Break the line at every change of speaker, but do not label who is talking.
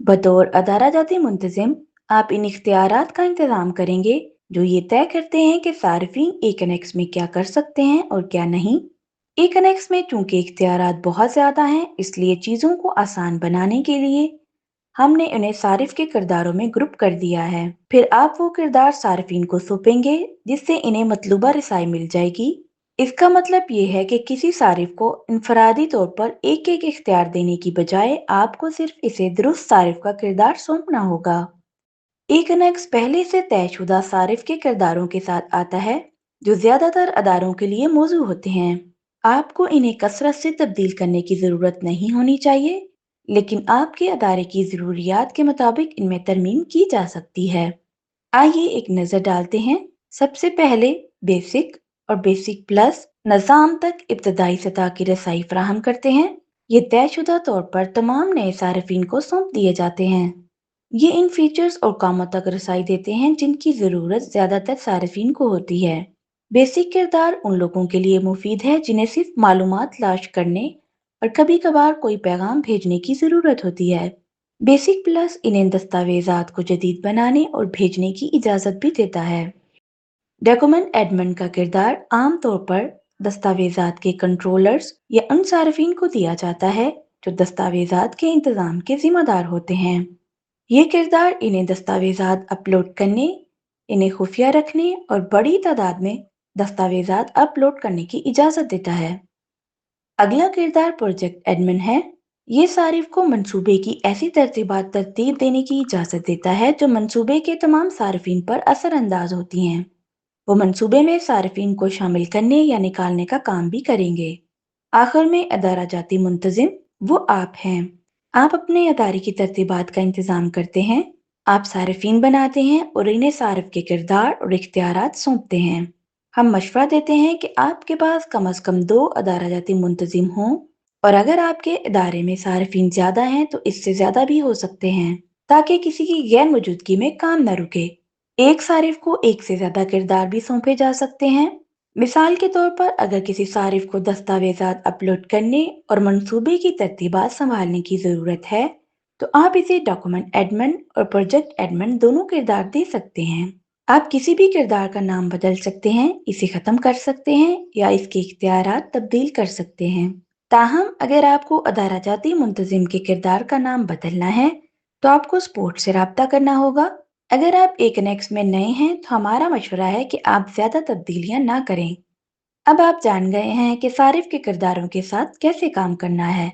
बतौर अदारा जाती मुंतजिम, आप इन इख्तियारात का इंतज़ाम करेंगे जो ये तय करते हैं कि सार्फिन ए कनेक्स में क्या कर सकते हैं और क्या नहीं। ए कनेक्स में चूंकि इख्तियारात बहुत ज़्यादा हैं, इसलिए चीज़ों को आसान बनाने के लिए हमने उन्हें सारिफ के किरदारों में ग्रुप कर दिया है। फिर आप वो किरदार सार्फिन को सौंपेंगे जिससे इन्हें मतलूबा रसाई मिल जाएगी। इसका मतलब ये है कि किसी सारिफ को इनफरादी तौर पर एक एक इख्तियार देने की बजाय आपको सिर्फ इसे दुरुस्त सारिफ का किरदार सौंपना होगा। एक अनेक्स पहले से तयशुदा सारिफ के किरदारों के साथ आता है जो ज्यादातर अदारों के लिए मौजू होते हैं। आपको इन्हें कसरत से तब्दील करने की जरूरत नहीं होनी चाहिए, लेकिन आपके अदारे की जरूरियात के मुताबिक इनमें तरमीम की जा सकती है। आइए एक नजर डालते हैं। सबसे पहले बेसिक और बेसिक प्लस निज़ाम तक इब्तदाई सतह की रसाई फराहम करते हैं। ये तयशुदा तौर पर तमाम नए सार्फिन को सौंप दिए जाते हैं। ये इन फीचर्स और कामों तक रसाई देते हैं जिनकी ज़रूरत ज़्यादातर सार्फिन को होती है। बेसिक किरदार उन लोगों के लिए मुफीद है जिन्हें सिर्फ मालूमात तलाश करने और कभी कभार कोई पैगाम भेजने की ज़रूरत होती है। बेसिक प्लस इन्हें दस्तावेज़ात को जदीद बनाने और भेजने की इजाज़त भी देता है। डॉक्यूमेंट एडमिन का किरदार आमतौर पर दस्तावेज़ात के कंट्रोलर्स या उन सार्फिन को दिया जाता है जो दस्तावेज़ात के इंतज़ाम के जिम्मेदार होते हैं। ये किरदार इन्हें दस्तावेज़ात अपलोड करने, इन्हें खुफिया रखने और बड़ी तादाद में दस्तावेज़ात अपलोड करने की इजाज़त देता है। अगला किरदार प्रोजेक्ट एडमिन है। ये सारिफ को मंसूबे की ऐसी तरतीबात तरतीब देने की इजाज़त देता है जो मंसूबे के तमाम सार्फिन पर असर अंदाज होती हैं। वो मंसूबे में सार्फिन को शामिल करने या निकालने का काम भी करेंगे। आखिर में अदारा जाती मुंतजिम, वो आप हैं। आप अपने अदारे की तरतीबात का इंतज़ाम करते हैं। आप सार्फिन बनाते हैं और इन्हें सारिफ के किरदार और इख्तियारात सौंपते हैं। हम मशवरा देते हैं कि आपके पास कम अज़ कम 2 अदारा जाती मुंतजिम हों, और अगर आपके इदारे में सार्फिन ज़्यादा हैं तो इससे ज़्यादा भी हो सकते हैं, ताकि किसी की गैर मौजूदगी में काम न रुके। एक सारिफ को एक से ज्यादा किरदार भी सौंपे जा सकते हैं। मिसाल के तौर पर अगर किसी सारिफ को दस्तावेजात अपलोड करने और मंसूबे की तरतीबात संभालने की जरूरत है, तो आप इसे डॉक्यूमेंट एडमिन और प्रोजेक्ट एडमिन दोनों किरदार दे सकते हैं। आप किसी भी किरदार का नाम बदल सकते हैं, इसे खत्म कर सकते हैं या इसके इख्तियारात तब्दील कर सकते हैं। ताहम अगर आपको अदारा जाती मुंतजिम के किरदार का नाम बदलना है, तो आपको स्पोर्ट से राब्ता करना होगा। अगर आप एक नेक्स्ट में नए हैं तो हमारा मशवरा है कि आप ज्यादा तब्दीलियां ना करें। अब आप जान गए हैं कि सारिफ के किरदारों के साथ कैसे काम करना है।